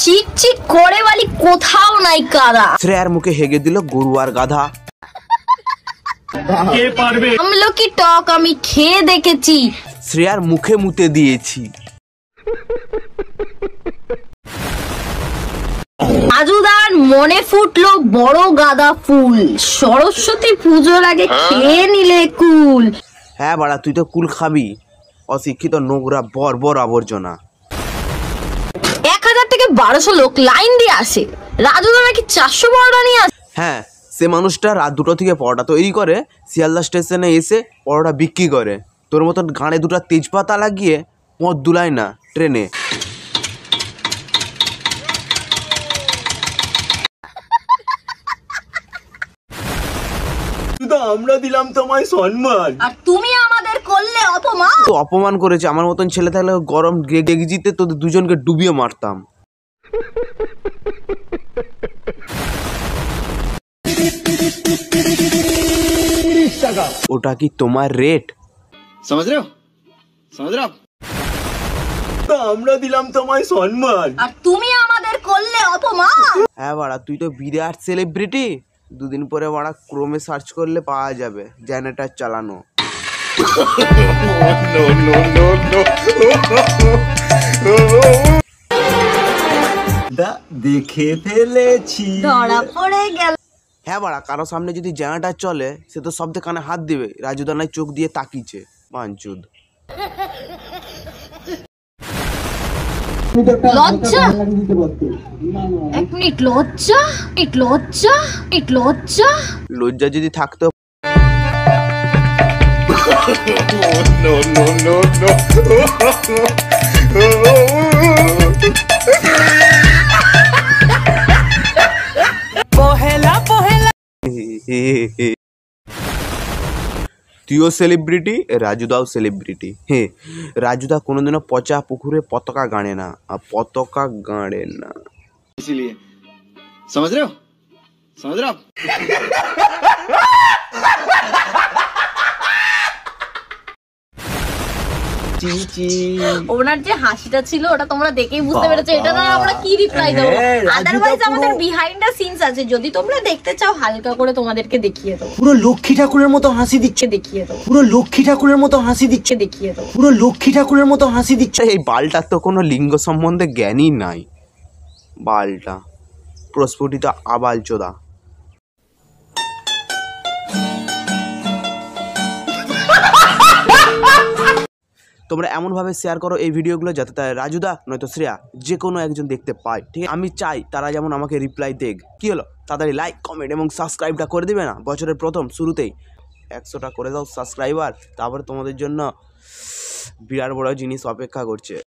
চিক চিক করে বালি কোথাও নাই কাদা। শ্রেয়ার মুখে হেগে দিল গরু আর গাধা। কে পারবে? আমলকি টক আমি খেয়ে দেখেছি, শ্রেয়ার মুখে মুতে দিয়েছি। রাজুদার মনে ফুটলো বড় গাঁদা ফুল, সরস্বতী পুজোর আগে খেয়ে নিলে কুল। হ্যাঁ বাড়া, তুই তো কুল খাবি, অশিক্ষিত নোংরা বর্বর আবর্জনা। 1000 থেকে 1200 লোক লাইন দিয়ে আসে, রাজুদা নাকি 400 পরোটা নিয়ে আসে। হ্যাঁ, সে মানুষটা রাত 2টো থেকে পরোটা তৈরি করে, শিয়ালদা স্টেশনে এসে পরোটা বিক্রি করে। তোর মতন গাঁড়ে 2টা তেজপাতা লাগিয়ে মদ দুলায় না ট্রেনে। আমরা দিলাম তোমায় সম্মান, আর তুমি আমাদের করলে অপমান। তো অপমান করেছে। আমার মতন ছেলে থাকলে গরম গেগজিতে তোদের দুজনকে ডুবিয়ে মারতাম। ওটা কি তোমার রেট? समझ रहे हो? আমরা দিলাম তোমায় সম্মান, আর তুমি আমাদের করলে অপমান। হ্যাঁ বাড়া, তুই তো বিরাট সেলিব্রিটি। 2 দিন পরে বাড়া ক্রোমে সার্চ করলে পাওয়া যাবে জেনারেটর চালানো। দেখে ফেলেছি। ধরা পড়ে গেল। হ্যাঁ বাড়া, কারো সামনে যদি জেনারেটর চলে সে তো শব্দে কানে হাত দিবে। রাজুদানায় চোখ দিয়ে তাকিয়েছে বাঞ্চুদ। লজ্জা, 1 মিনিট লজ্জা, লজ্জা। লজ্জা যদি থাকতো তুইও সেলিব্রিটি, রাজুদাও সেলিব্রিটি। হ্যাঁ, রাজুদা কোনোদিনও পচা পুকুরে পতাকা গাড়ে না, আর পতাকা গাড়ে না। इसीलिए समझ रहे हो? ওনার যে হাসিটা ছিল ওটা তোমরা দেখেই বুঝতে পেরেছো। এটা না আমরা কি রিপ্লাই দেবো, আদারওয়াইজ আমাদের বিহাইন্ড দ্য সিনস আছে। যদি তোমরা দেখতে চাও হালকা করে তোমাদেরকে দেখিয়ে দেবো। পুরো লক্ষ্মী ঠাকুরের মতো হাসি দিচ্ছে, দেখিয়ে দেবো, পুরো লক্ষ্মী ঠাকুরের মতো হাসি দিচ্ছে, দেখিয়ে দেবো। পুরো লক্ষ্মী ঠাকুরের মতো হাসি দিচ্ছে। এই বালটার তো কোনো লিঙ্গ সম্বন্ধে জ্ঞানই নাই। বালটা প্রস্ফুটিত আবালচোদা। তোমরা এমনভাবে শেয়ার করো এই ভিডিওগুলো যাতে তাই রাজুদা নয়তো শ্রেয়া যে কোনো একজন দেখতে পায়। ঠিক আছে, আমি চাই তারা যেমন আমাকে রিপ্লাই দেখ। কি হলো, তাড়াতাড়ি লাইক কমেন্ট এবং সাবস্ক্রাইবটা করে দেবে না? বছরের প্রথম শুরুতেই 100টা করে দাও সাবস্ক্রাইবার, তারপরে তোমাদের জন্য বিরাট বড় জিনিস অপেক্ষা করছে।